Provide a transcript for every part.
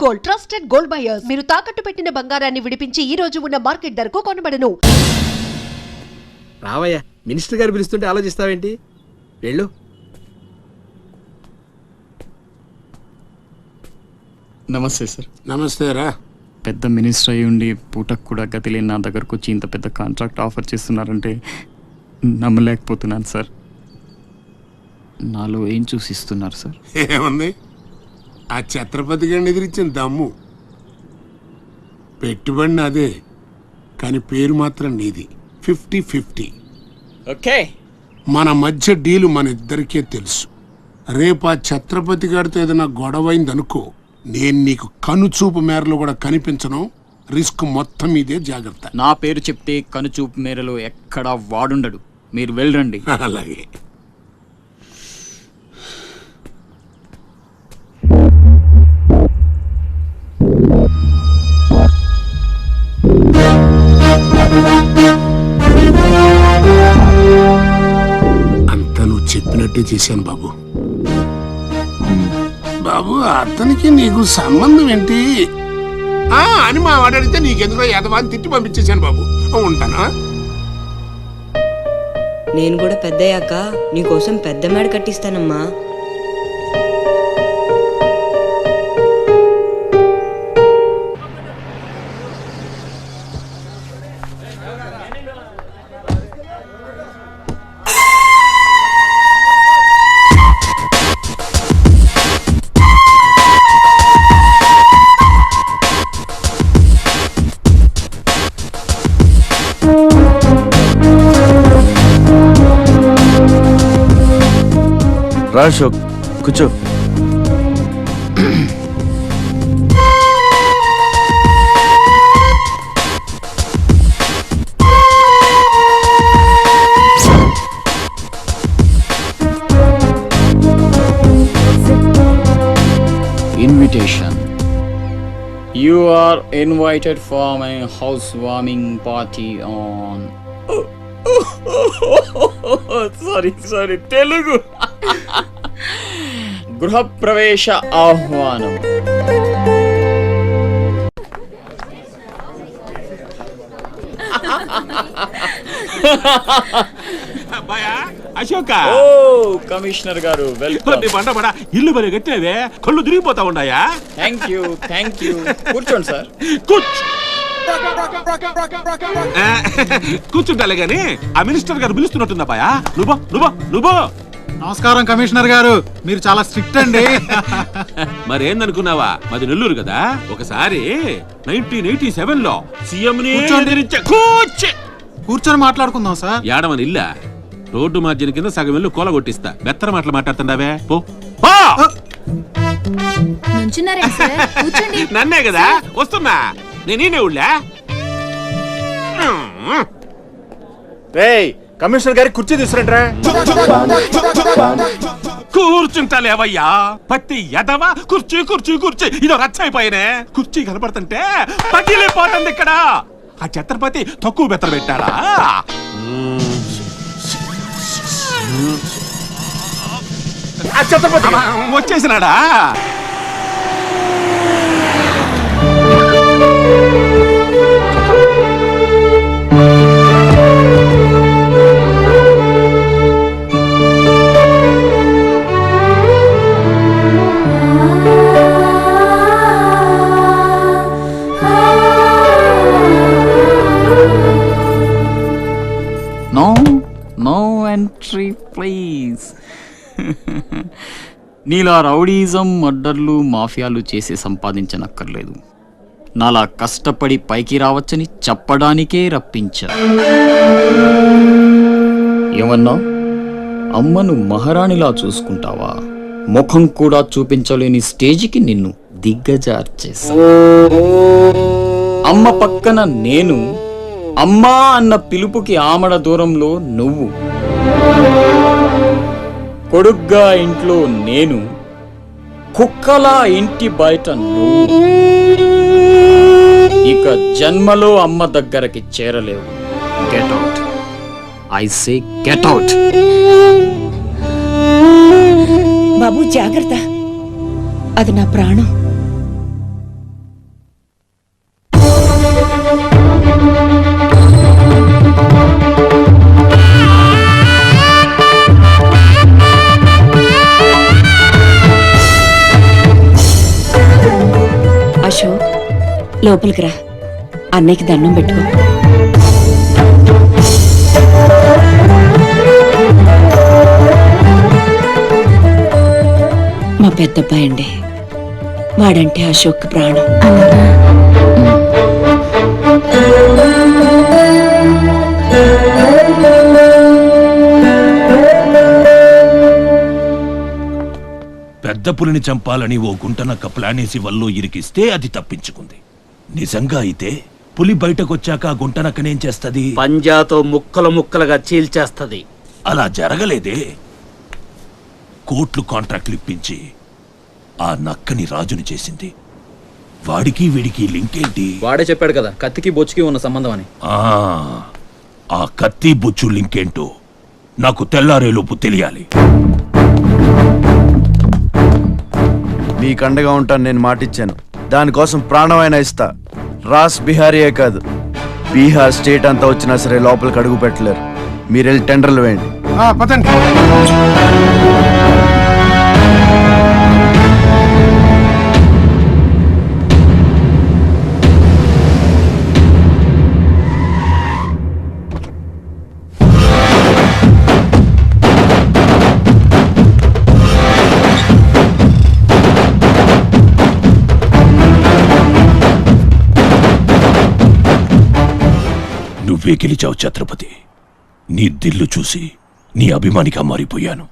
Gold, trusted gold buyers. మీరు తాకట్టు పెట్టిన బంగారాన్ని విడిపించి ఈ రోజు ఉన్న మార్కెట్ ధరకు కొనబడను. రావయ్యా, మినిస్టర్ గారు పిలుస్తుంటే ఆలోచిస్తావేంటి? వెళ్ళు. నమస్తే సార్. నమస్తే రా. పెద్ద మినిస్టర్ అయి ఉండి పూటకు కూడా గతి లేని నా దగ్గరకు వచ్చి ఇంత పెద్ద కాంట్రాక్ట్ ఆఫర్ చేస్తున్నారంటే నమ్మలేకపోతున్నాను సార్. నాలో ఏం చూసి ఇస్తున్నారు సార్? ఏముంది, ఆ ఛత్రపతి గారిని ఎదిరించిన దమ్ము. పెట్టుబడిని అదే, కానీ పేరు మాత్రం నీది. 50-50. ఓకే, మన మధ్య డీలు మన ఇద్దరికే తెలుసు. రేపు ఆ ఛత్రపతి గారితో ఏదైనా గొడవైంది అనుకో, నేను నీకు కనుచూపు మేరలో కూడా కనిపించను. రిస్క్ మొత్తం ఇదే, జాగ్రత్త. నా పేరు చెప్తే కనుచూపు మేరలో ఎక్కడా వాడుండడు. మీరు వెళ్ళండి. అలాగే. అంతా నువ్వు చెప్పినట్టే చేశాను బాబు. బాబు, అతనికి నీకు సంబంధం ఏంటి అని మా వాడు అడిగితే నీకెందుకో యదవాన్ని తిట్టి పంపించేశాను బాబు. ఉంటానా? నేను కూడా పెద్దయ్యాక నీకోసం పెద్ద మేడ కట్టిస్తానమ్మా. అశోక్, కూర్చో. Invitation. You are invited for my housewarming party on. Sorry, Telugu. గృహప్రవేశ ఆహ్వానం. అశోక, ఓ కమిషనర్ గారు, వెల్కమ్. ఇల్లు బలి కట్టేవే, కళ్ళు తిరిగిపోతా ఉన్నాయా? Thank you. కూర్చోండి సార్. కూర్చుంటాలే గాని ఆ మినిస్టర్ గారు పిలుస్తున్నట్టుందా బాయా? నువ్వు నమస్కారం కమిషనర్ గారు, మీరు చాలా స్ట్రిక్ట్ అండి. మరేందనుకున్నావా, మాది నెల్లూరు కదా. ఒకసారి 1987లో సీఎం కూర్చొని మాట్లాడుకుందాం సార్. ఏడమని ఇల్లా రోడ్డు మార్జిన్ కింద సగం ఇల్లు కూలగొట్టిస్తా. బెత్తర మాటలు మాట్లాడుతుండవే, పో. నన్నే కదా వస్తున్నా, నేనే ఊళ్ళా. కమిషనర్ గారి కుర్చీ తీసుకురంట్రా. కూర్చుంటాలేవయ్యా, పత్తి ఎదవా. కుర్చీ ఇదో రచ్చైపోయినే. కుర్చీ కనపడుతుంటే పగిలిపోతుంది ఇక్కడ. ఆ ఛత్రపతి తక్కువ బెత్తర పెట్టాడా? ఆ ఛత్రపతి వచ్చేసినాడా? No entry please. నీలా రౌడీజం, మర్డర్లు, మాఫియాలు చేసి సంపాదించనక్కర్లేదు. నాలా కష్టపడి పైకి రావచ్చని చెప్పడానికే రప్పించా. ఏమన్నా, అమ్మను మహారాణిలా చూసుకుంటావా? ముఖం కూడా చూపించలేని స్టేజికి నిన్ను దిగ్గజార్చేసా. అమ్మ పక్కన నేను, అమ్మా అన్న పిలుపుకి ఆమడ దూరంలో నువ్వు. కొడుగ్గా ఇంట్లో నేను, కుక్కలా ఇంటి బయట నువ్వు. ఇక జన్మలో అమ్మ దగ్గరకి చేరలేవు. Get out, I say get out. బాబు జాగ్రత్త, అది నా ప్రాణం. లోపలికి రా, అన్నయ్యకి దండం పెట్టుకో. మా పెద్దబ్బాయి అండి, వాడంటే అశోక్ ప్రాణం. పెద్ద పులిని చంపాలని ఓ గుంటనక్క ప్లానేసి వల్లో ఇరికిస్తే అది తప్పించుకుంది. నిజంగా అయితే పులి బయటకొచ్చాక ఆ గుంటనక్కనేం చేస్తది? పంజాతో ముక్కలు ముక్కలుగా చీల్చేస్తది. అలా జరగలేదే. కోట్లు కాంట్రాక్ట్లు ఇప్పించి ఆ నక్కని రాజుని చేసింది. వాడికి వీడికి లింక్ ఏంటి? వాడే చెప్పాడు కదా కత్తికి బొచ్చుకి ఉన్న సంబంధం అని. ఆ కత్తి బొచ్చు లింక్ ఏంటో నాకు తెల్లారేలోపు తెలియాలి. మీకు అండగా ఉంటాను, నేను మాటిచ్చాను. దానికోసం ప్రాణమైనా ఇస్తా. రాస్ బిహారీయే కాదు, బీహార్ స్టేట్ అంతా వచ్చినా సరే లోపలికి అడుగు పెట్టలేరు. మీరు వెళ్ళి టెండర్లు వేయండి. పదండి. నువ్వే గెలిచావు ఛత్రపతి. నీ దిల్లు చూసి నీ అభిమానిగా మారిపోయాను.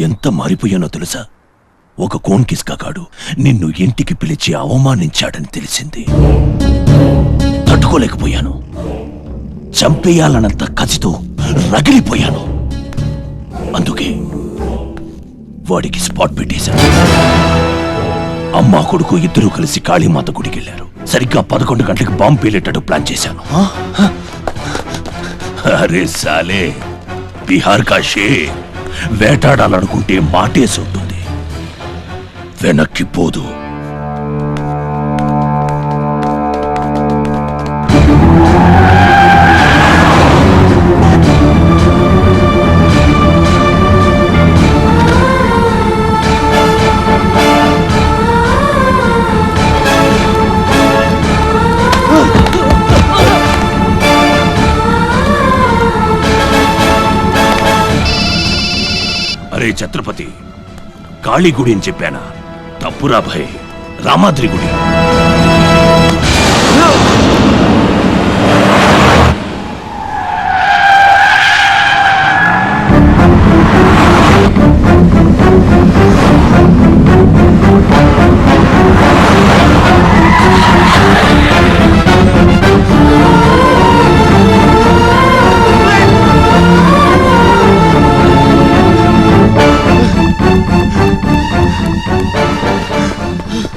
ఎంత మారిపోయానో తెలుసా? ఒక కోన్ కిస్కాగాడు నిన్ను ఇంటికి పిలిచి అవమానించాడని తెలిసింది. తట్టుకోలేకపోయాను. చంపేయాలన్నంత కసితో రగిలిపోయాను. అందుకే వాడికి స్పాట్ పెట్టేశాను. అమ్మా కొడుకు ఇద్దరూ కలిసి కాళీమాత గుడికి వెళ్ళారు. సరిగ్గా 11 గంటలకు బాంబు పేలేటట్టు ప్లాన్ చేశాను. అరే సాలే, బీహార్ కా షేర్ వేటాడాలనుకుంటే మాటేసి ఉంటుంది, వెనక్కి పోదు. అరే ఛత్రపతి, కాళీ గుడి అని చెప్పానా? తప్పురా భయ్, రామాద్రి గుడి.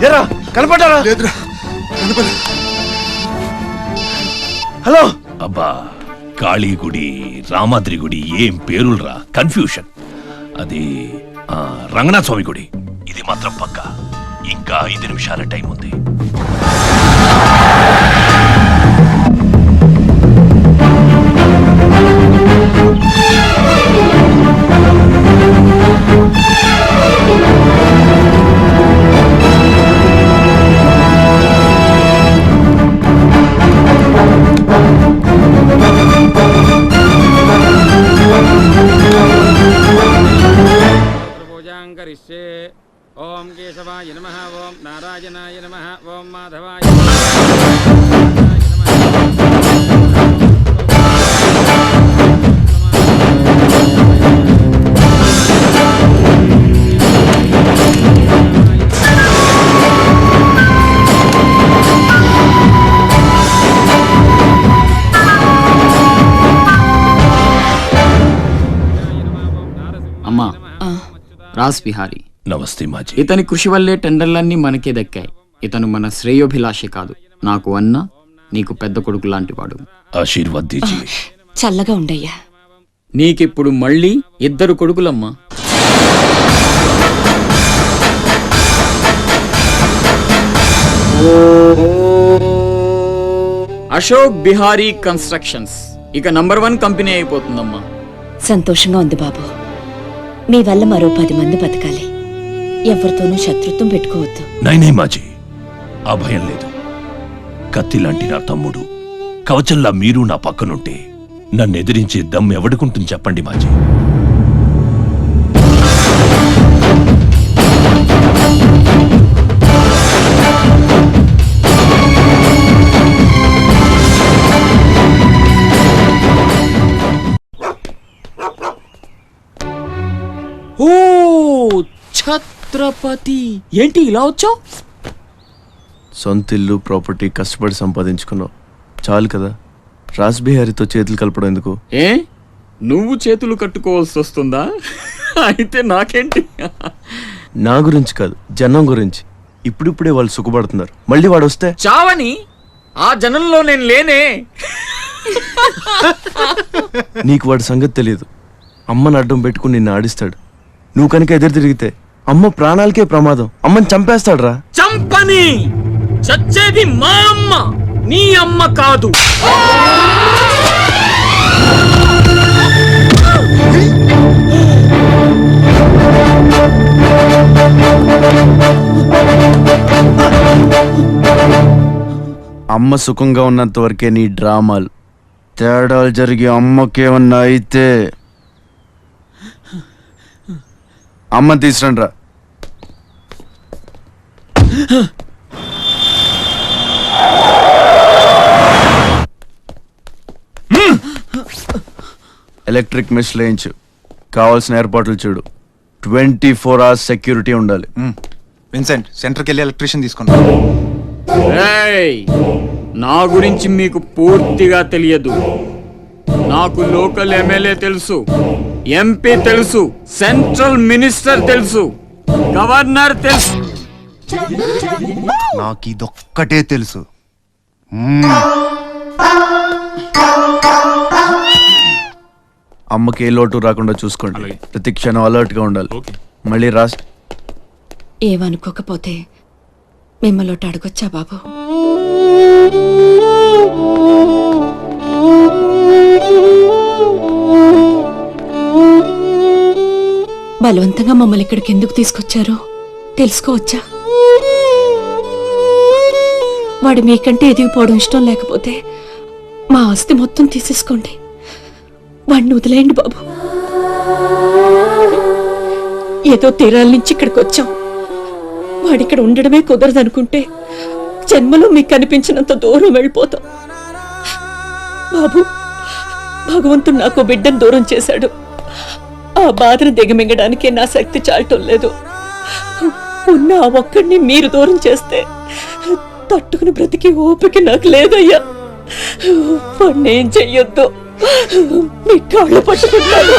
ఎరా కనపడ్డారా? హలో. అబ్బా, కాళీ గుడి, రామాద్రి గుడి ఏం పేరులరా, కన్ఫ్యూషన్. అది రంగనాథ స్వామి గుడి. ఇది మాత్రం పక్కా. ఇంకా 5 నిమిషాల టైం ఉంది. ఓం కేశవాయ నమః, ఓం నారాయణాయ నమః, ఓం మాధవాయ అమ్మా, రాస్ బిహారీ. నమస్తే మాజీ. ఇతని కృషి వల్లే టెండర్లన్నీ మనకే దక్కాయి. ఇతను మన శ్రేయోభిలాషి కాదు, నాకు అన్న నీకు పెద్ద కొడుకు లాంటివాడు. ఆశీర్వాద్ దీజీ. చల్లగా ఉండయ్యా. నీకిప్పుడు మళ్ళీ 2 కొడుకులమ్మా. అశోక్ బిహారీ కన్స్ట్రక్షన్స్ ఇక నంబర్ 1 కంపెనీ అయిపోతుందమ్మా. సంతోషంగా ఉంది బాబు. మీ వల్ల మరో 10 మంది బతకాలి. ఎవరితోనూ శత్రుత్వం పెట్టుకోవద్దు. నై మాజీ, ఆ భయం లేదు. కత్తిలాంటి నా తమ్ముడు, కవచంలా మీరు నా పక్కనుంటే నన్ను ఎదిరించే దమ్ ఎవడుకుంటుంది చెప్పండి మాజీ. ఓ ఛత్రపతి, ఏంటి ఇలా వచ్చావు? సొంత ఇల్లు ప్రాపర్టీ కష్టపడి సంపాదించుకున్నావు, చాలు కదా. రాస్ బిహారీతో చేతులు కలపడం ఎందుకు? ఏ నువ్వు చేతులు కట్టుకోవాల్సి వస్తుందా? అయితే నాకేంటి? నా గురించి కాదు, జనం గురించి. ఇప్పుడిప్పుడే వాళ్ళు సుఖపడుతున్నారు, మళ్ళీ వాడు వస్తే చావని ఆ జనంలో నేను లేనే. నీకు వాడి సంగతి తెలియదు. అమ్మని అడ్డం పెట్టుకుని నిన్ను ఆడిస్తాడు. నువ్వు కనుక ఎదురు తిరిగితే అమ్మ ప్రాణాలకే ప్రమాదం. అమ్మని చంపేస్తాడురా. చంపని, చచ్చేది మా అమ్మ, నీ అమ్మ కాదు. అమ్మ సుఖంగా ఉన్నంత వరకే నీ డ్రామాలు. తేడాలు జరిగి అమ్మకేమన్నా అయితే అమ్మ తీసురండి రా. ఎలక్ట్రిక్ మెష్ లేయించు, కావాల్సిన ఏర్పాట్లు చూడు. 24 hours సెక్యూరిటీ ఉండాలి. విన్సెంట్, సెంటర్కి వెళ్ళి ఎలక్ట్రీషియన్ తీసుకున్నా. ఏయ్, నా గురించి మీకు పూర్తిగా తెలియదు. నాకు లోకల్ ఎమ్మెల్యే తెలుసు, ఎంపీ తెలుసు, సెంట్రల్ మినిస్టర్ తెలుసు, గవర్నర్ తెలుసు. నాకు ఇదొక్కటే తెలుసు. అమ్మకి ఏ లోటు రాకుండా చూసుకోండి. ప్రతి క్షణం అలర్ట్ గా ఉండాలి. మళ్ళీ రాస్ ఏమనుకోకపోతే మిమ్మల్ని అడగొచ్చా బాబు? బలవంతంగా మమ్మల్ని ఇక్కడికి ఎందుకు తీసుకొచ్చారో తెలుసుకోవచ్చా? వాడు మీకంటే ఎదిగిపోవడం ఇష్టం లేకపోతే మా ఆస్తి మొత్తం తీసేసుకోండి. వాడిని వదిలేయండి బాబు. ఏదో తీరాల నుంచి ఇక్కడికి వచ్చాం. వాడిక్కడ ఉండడమే కుదరదనుకుంటే జన్మలో మీకు కనిపించినంత దూరం వెళ్ళిపోతాం. బాబు, భగవంతుడు నాకు బిడ్డను దూరం చేశాడు. ఆ బాధను దిగమింగడానికే నా శక్తి చాలటం లేదు. ఉన్న ఆ ఒక్కడిని మీరు దూరం చేస్తే తట్టుకుని బ్రతికి ఓపిక నాకు లేదయ్యా. వాణ్ణేం చెయ్యొద్దు, మీ కాళ్ళు పట్టుకుంటాను.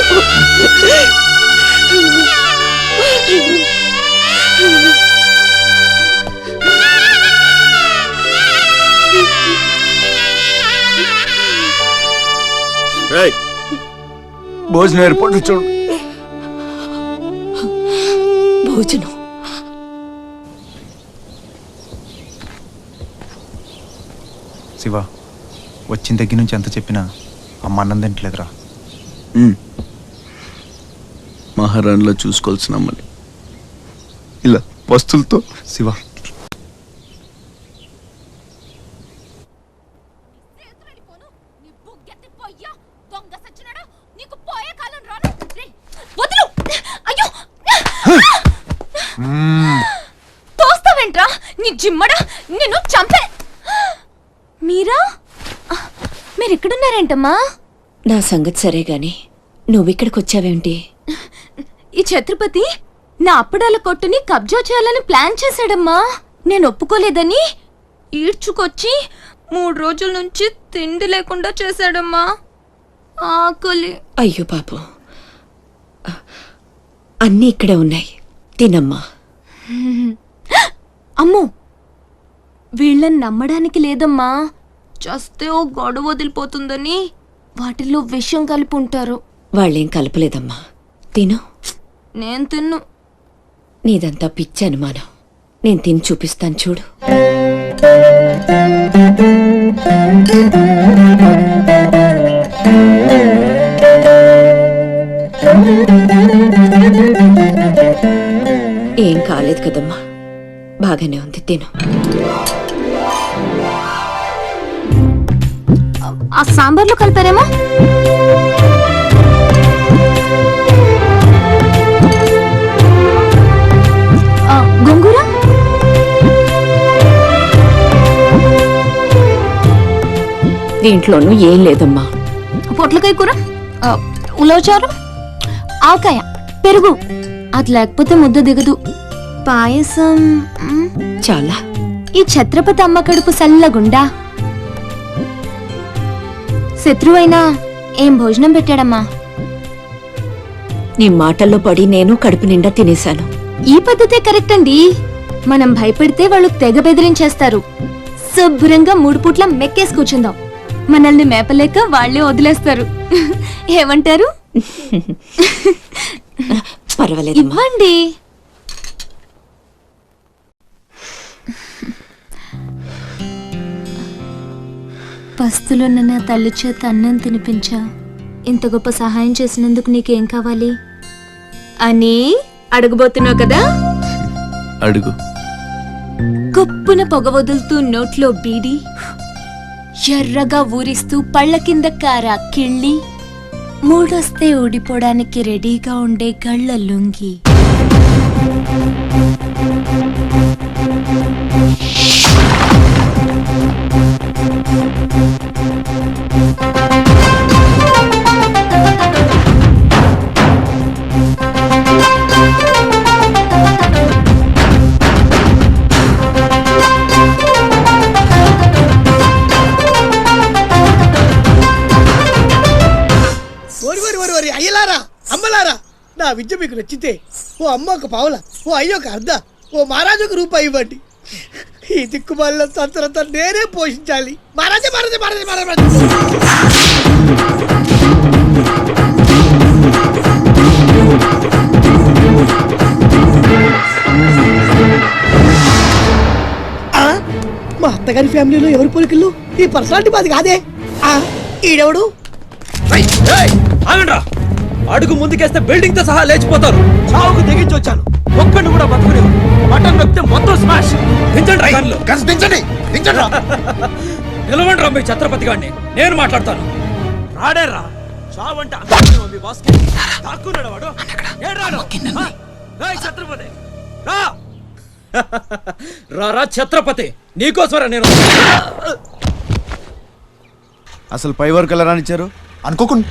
భోజనం ఏర్పాట్లు చూడు. భోజనం శివ, వచ్చిన దగ్గర నుంచి ఎంత చెప్పినా అమ్మ అన్నం తింటలేదురా. మహారాణిలో చూసుకోవాల్సిన అమ్మని ఇలా వస్తువులతో. శివ, తోస్తావేంట్రా నీ జిమ్మడా, నిన్ను చంపే. మీరెక్కడున్నారేంటమ్మా? నా సంగతి సరే గాని నువ్విక్కడికి వచ్చావేంటి? ఈ ఛత్రపతి నా అప్పడాల కొట్టుని కబ్జా చేయాలని ప్లాన్ చేశాడమ్మా. నేను ఒప్పుకోలేదని ఈడ్చుకొచ్చి 3 రోజుల నుంచి తిండి లేకుండా చేశాడమ్మా. ఆకలి. అయ్యో పాపం, అన్నీ ఇక్కడే ఉన్నాయి, తినమ్మా. అమ్మో, వీళ్ళని నమ్మడానికి లేదమ్మా. చస్తే ఓ గొడవ వదిలిపోతుందని వాటిల్లో విషయం కలిపి ఉంటారు. వాళ్ళేం కలపలేదమ్మా, తిను. నేను తిన్ను. నీదంతా పిచ్చి అనుమానం. నేను తిని చూపిస్తాను చూడు. ఏం కాలేదు కదమ్మా, బాగానే ఉంది, తిను. ఆ సాంబార్లో కలిపారేమో. గోంగూర దీంట్లోనూ ఏం లేదమ్మా. పొట్లకాయ కూర, ఉలవచారు, ఆవకాయ, పెరుగు. అది లేకపోతే ముద్ద దిగదు. పాయసం. చాలా. ఈ ఛత్రపతి అమ్మ కడుపు సల్లగుండా. శత్రువైనా ఏం భోజనం పెట్టాడమ్మా. నీ మాటల్లో పడి నేను కడుపు నిండా తినేశాను. ఈ పద్ధతే కరెక్ట్ అండి. మనం భయపెడితే వాళ్ళు తెగ బెదిరించేస్తారు. శుభ్రంగా 3 పూట్ల మెక్కేసి కూర్చుందాం. మనల్ని మేపలేక వాళ్ళే వదిలేస్తారు. ఏమంటారు? పర్వాలేదు, ఇవ్వండి. పస్తులున్న నా తల్లి చేత అన్నం తినిపించా. ఇంత గొప్ప సహాయం చేసినందుకు నీకేం కావాలి అని అడగబోతున్నావు కదా? అడుగు. గొప్పున పొగ వదులుతూ నోట్లో బీడి, ఎర్రగా ఊరిస్తూ పళ్ళ కింద కారా కిళ్ళి, మూడొస్తే ఊడిపోవడానికి రెడీగా ఉండే గళ్ళ లుంగి. అయ్యలారా, అమ్మలారా, నా విద్య మీకు నచ్చితే ఓ అమ్మ ఒక పావుల, ఓ అయ్య ఒక అర్ధ, ఓ మహారాజు ఒక రూపాయి ఇవ్వండి. ఈ దిక్కుమాలిన సంతరంతా నేనే పోషించాలి. మహారాజా మహారాజా మహారాజా మహారాజా. మా అత్తగారి ఫ్యామిలీలో ఎవరి పోలికలు? ఈ పర్సనాలిటీ మాది కాదే. ఈడెవడు? అడుగు ముందుకేస్తే బిల్డింగ్ తో సహా లేచిపోతారు. చావుకు తెగించి వచ్చాను, ఒక్కడిని కూడా బతుకుని. బటన్ నొక్కితే మొత్తం స్మాష్. నిలవండి రా మీ ఛత్రపతి గారిని, నేను మాట్లాడతాను. రాడేరా, చావంటే మీ బాస్కి తాక్కున్నాడు వాడు. ఛత్రపతి రా ఛత్రపతి, నీకోసమరా నేను. అసలు పై వరకు ఎలా రానిచ్చారు అనుకోకుండా.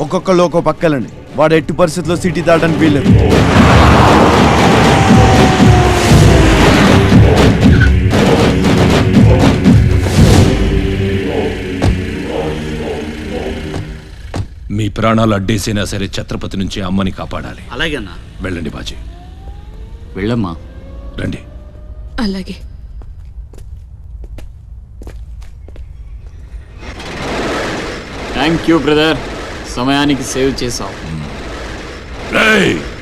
ఒక్కొక్కళ్ళు ఒక్కో పక్కలండి. వాడు ఎట్టి పరిస్థితుల్లో సిటీ దాటడానికి వీల్లేదు. మీ ప్రాణాలు అడ్డేసినా సరే ఛత్రపతి నుంచి అమ్మని కాపాడాలి. అలాగేనా? వెళ్ళండి బాజీ, వెళ్ళమ్మా. రండి. అలాగే. థ్యాంక్ యూ బ్రదర్, సమయానికి సేవ్ చేసావు.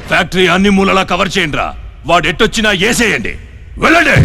ఫ్యాక్టరీ అన్ని మూలలా కవర్ చేయండి రా. వాడు ఎట్టొచ్చినా ఏసేయండి. వెళ్ళండి.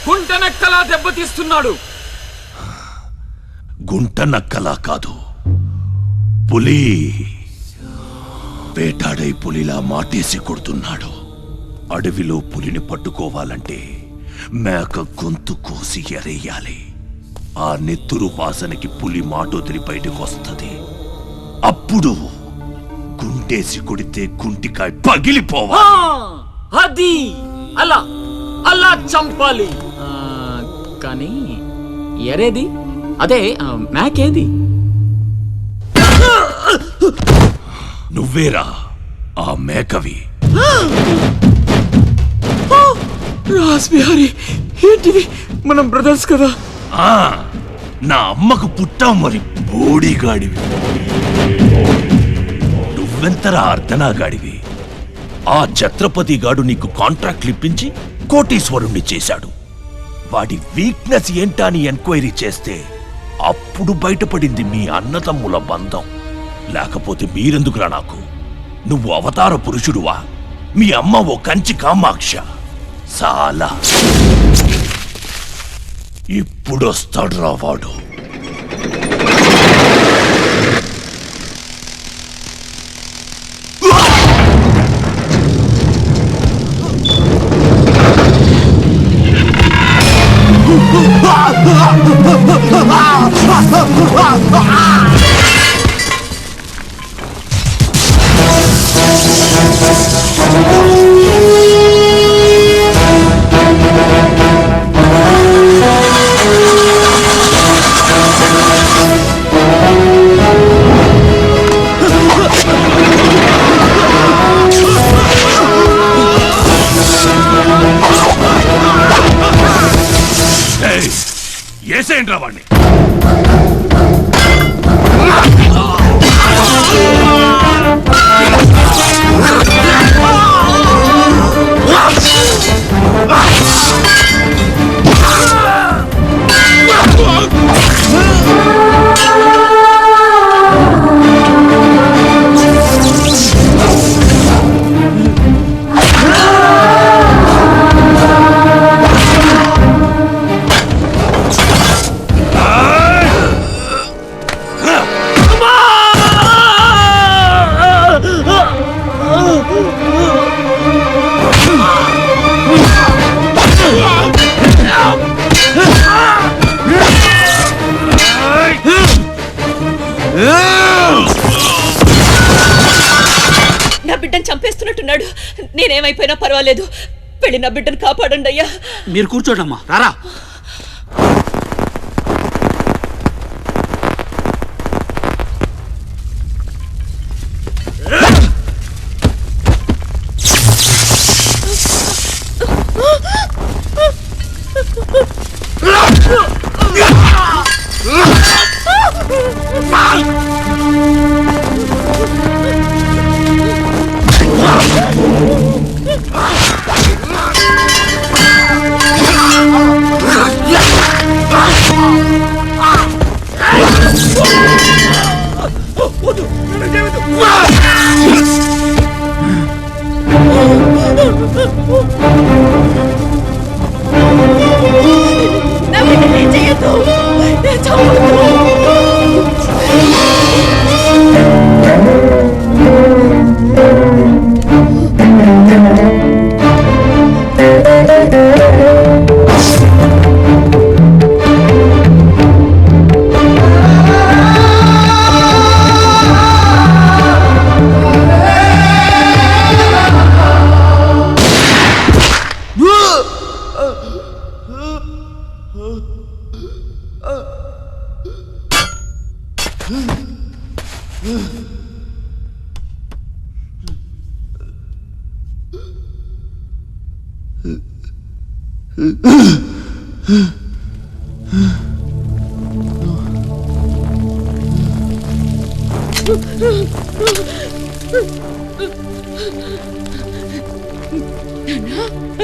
గుంటనక్కలా దెబ్బతీస్తున్నాడు. గుంట నక్కలా కాదు, పులి. వేటాడై పులిలా మాటేసి కొడుతున్నాడు. అడవిలో పులిని పట్టుకోవాలంటే మేక గొంతు కోసి ఎరేయాలి. ఆ నెత్తురు వాసనకి పులి మాటొదిలి బయటకు వస్తుంది. అప్పుడు గుంటేసి కొడితే గుంటికాయ పగిలిపోవాలి. అది అలా అలా చంపాలి. కానీ ఎరేది? అదే మేకేది? నువ్వేరా ఆ మేకవి? రాస్ బిహారీ ఏంటిది? మనం బ్రదర్స్ కదా. ఆ, నా అమ్మకు పుట్టావు మరి బోడిగాడివి. నువ్వెంతరా అర్ధనాగాడివి? ఆ ఛత్రపతి గాడు నీకు కాంట్రాక్ట్లు ఇప్పించి కోటీశ్వరుణ్ణి చేశాడు. వాడి వీక్నెస్ ఏంటా అని ఎంక్వైరీ చేస్తే అప్పుడు బయటపడింది మీ అన్నదమ్ముల బంధం. లేకపోతే మీరెందుకురా నాకు? నువ్వు అవతార పురుషుడువా? మీ అమ్మ ఓ కంచి కామాక్ష. చాలా ఇప్పుడొస్తాడురా వాడు. ఏసేంట్రా వాణ్ణి? నా బిడ్డను చంపేస్తున్నట్టున్నాడు. నేనేమైపోయినా పర్వాలేదు, పెళ్లి నా బిడ్డను కాపాడండి అయ్యా. మీరు కూర్చోటమ్మా, రారా.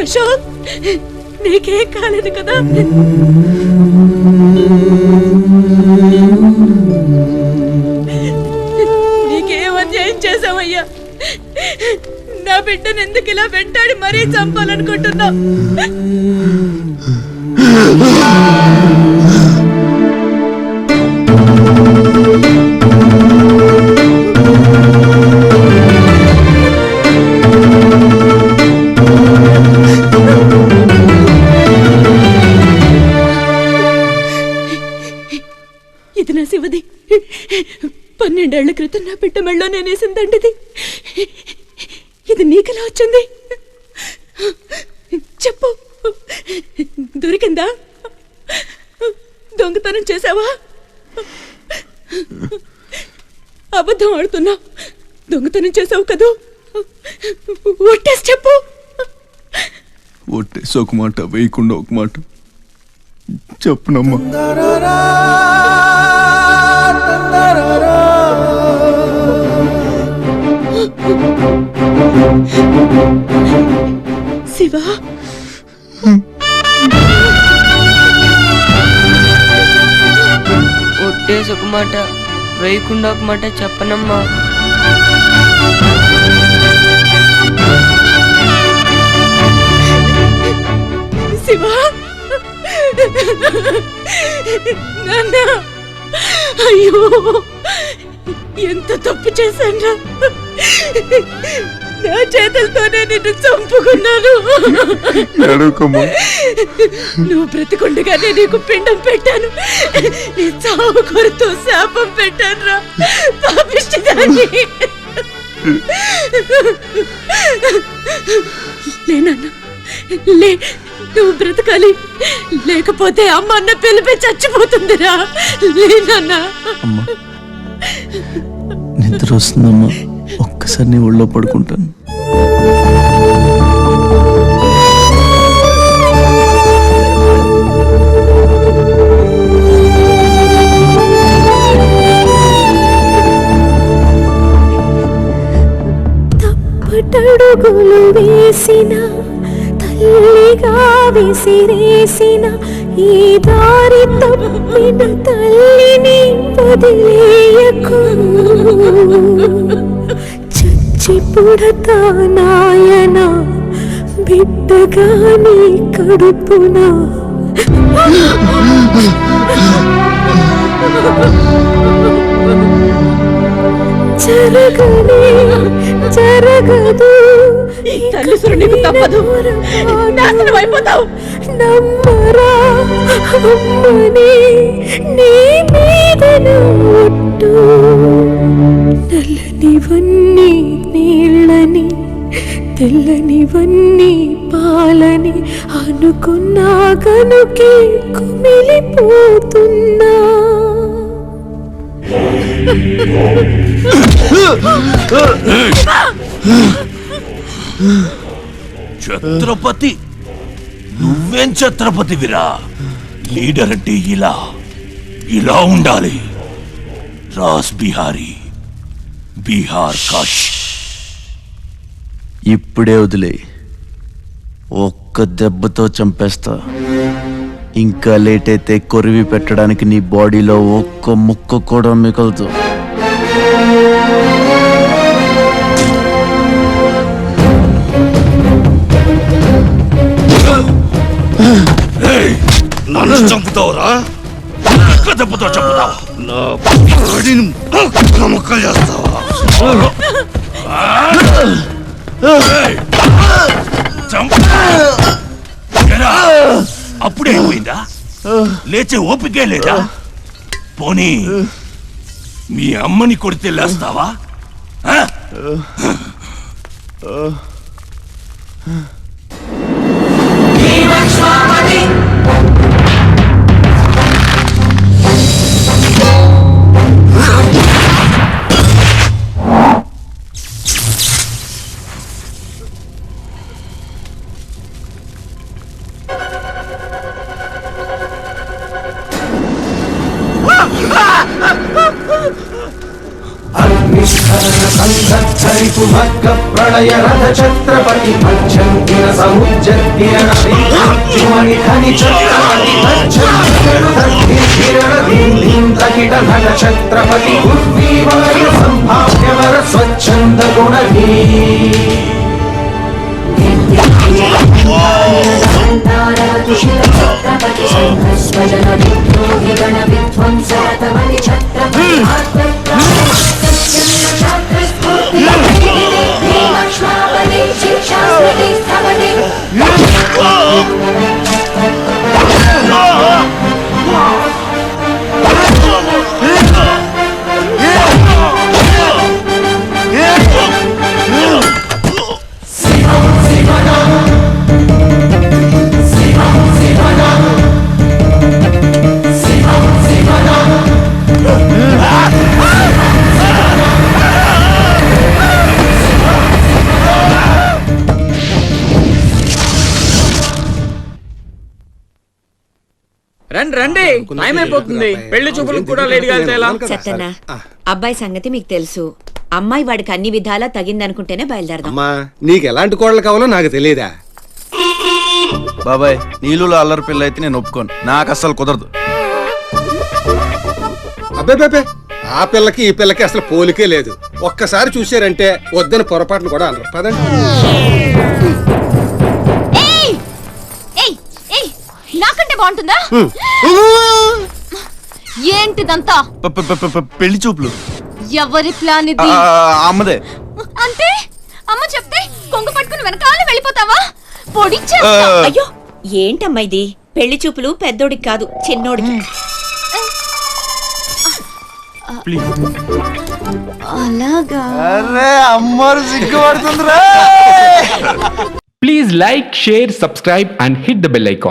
అశోక్, నీకేం కాలేదు కదా? నీకేం అన్యాయం చేసావయ్యా? నా బిడ్డను ఎందుకు ఇలా వెంటాడి మరీ చంపాలనుకుంటున్నావు? ఇది నా శివది. 12 ఏళ్ల క్రితం నా బిడ్డ మెళ్ళో నేనేసిందండిది. ఇది నీకెలా వచ్చింది? చెప్పు, దొరికిందా? దొంగతనం చేసావా? అబద్ధం ఆడుతున్నావు. దొంగతనం చేసావు కదూ, ఒట్టేసి చెప్పు. ఒట్టేసి ఒక మాట, వేయకుండా ఒక మాట చెప్పునమ్మా. శివ, ఒట్టేసి ఒక మాట, వేయకుండా ఒక మాట చెప్పనమ్మా. శివ, నాన్న, అయ్యో ఎంత తప్పు చేశాను. నా చేతులతోనే నిన్ను చంపుకున్నాను. నువ్వు బ్రతికుండగానే నీకు పిండం పెట్టాను, నీ చావు కొరతో శాపం పెట్టాను రా పాపిష్టిదాన్ని. లేనన్నా, లే, నువ్వు బ్రతకాలి, లేకపోతే అమ్మ అన్న పిలిపి చచ్చిపోతుందిరా. లేనన్నా. నిద్ర వస్తుందమ్మా, ఒక్కసారి నీ ఒళ్ళో పడుకుంటాను. తప్పటడుగులు వేసిన తల్లిగా విసిరేసిన ఈ దారి తప్పిన తల్లిని వదిలేయకు. చచ్చి పుడతా నాయన బిడ్డగా నీ కడుపున. జరగనే జరగదు, ఈ తల్లిసురు నీకు తప్పదు, నాశనం అయిపోతావు. నమ్మరా అమ్మని, నీ మీద ఒట్టు. నల్లనివన్నీ నీళ్ళని, తెల్లనివన్నీ పాలని అనుకున్నా కనుకే కుమిలిపోతున్నా. ఛత్రపతి, నువ్వేం ఛత్రపతివిరా? లీడర్ అంటే ఇలా ఇలా ఉండాలి. రాస్ బిహారీ, బీహార్ కాష్. ఇప్పుడే వదిలే, ఒక్క దెబ్బతో చంపేస్తా. ఇంకా లేట్ అయితే కొరివి పెట్టడానికి నీ బాడీలో ఒక్క ముక్క కూడా మిగలదు. నన్ను చంపుతావురా? దెబ్బతో చంపుతావా? నా బాడీని ముక్కలు చేస్తావా? అప్పుడే అయిపోయిందా? లేచే ఓపికే లేదా? పోనీ మీ అమ్మని కొడితే లేస్తావా? ప్రళయ రథ ఛత్రపతి మధ్యంతిన సముజ్జీరణ ఛత్రపతి సంభావ్యవర స్వచ్ఛంద గుణీ. రండి రండి, టైం అయిపోతుంది. పెళ్లి చూపులకు కూడా లేట్ గా ఎలా? సత్యన్న అబ్బాయి సంగతి మీకు తెలుసు. అమ్మాయి వాడికి అన్ని విధాలా తగిందనుకుంటేనే బయలుదేరదాం. అమ్మా నీకు ఎలాంటి కోడలు కావాలో నాకు తెలియదా? బాబాయ్ నీళ్ళలో అల్లరి పిల్ల అయితే నేను ఒప్పుకోను, నాకు అస్సలు కుదరదు. అబ్బే ఆ పిల్లకి ఈ పిల్లకి అసలు పోలికే లేదు. ఒక్కసారి చూశారంటే వద్దని పొరపాటును కూడా అనరు. పదండి. నాకంటే బాగుంటుందా? ఏంటిదంతా? పెళ్లి చూపులు ఎవరి ప్లాన్ ఇది? అమ్మదే. అంటే అమ్మ చెప్తే కొంగు పట్టుకుని వెనకాల వెళ్ళిపోతావా? పొడిచే. అయ్యో ఏంటమ్మా ఇది? పెళ్లి చూపులు పెద్దోడికి కాదు చిన్నోడికి. అలాగా? అరే అమ్మరు సిగ్గుపడుతుందిరా. Please like, share, subscribe and hit the bell icon.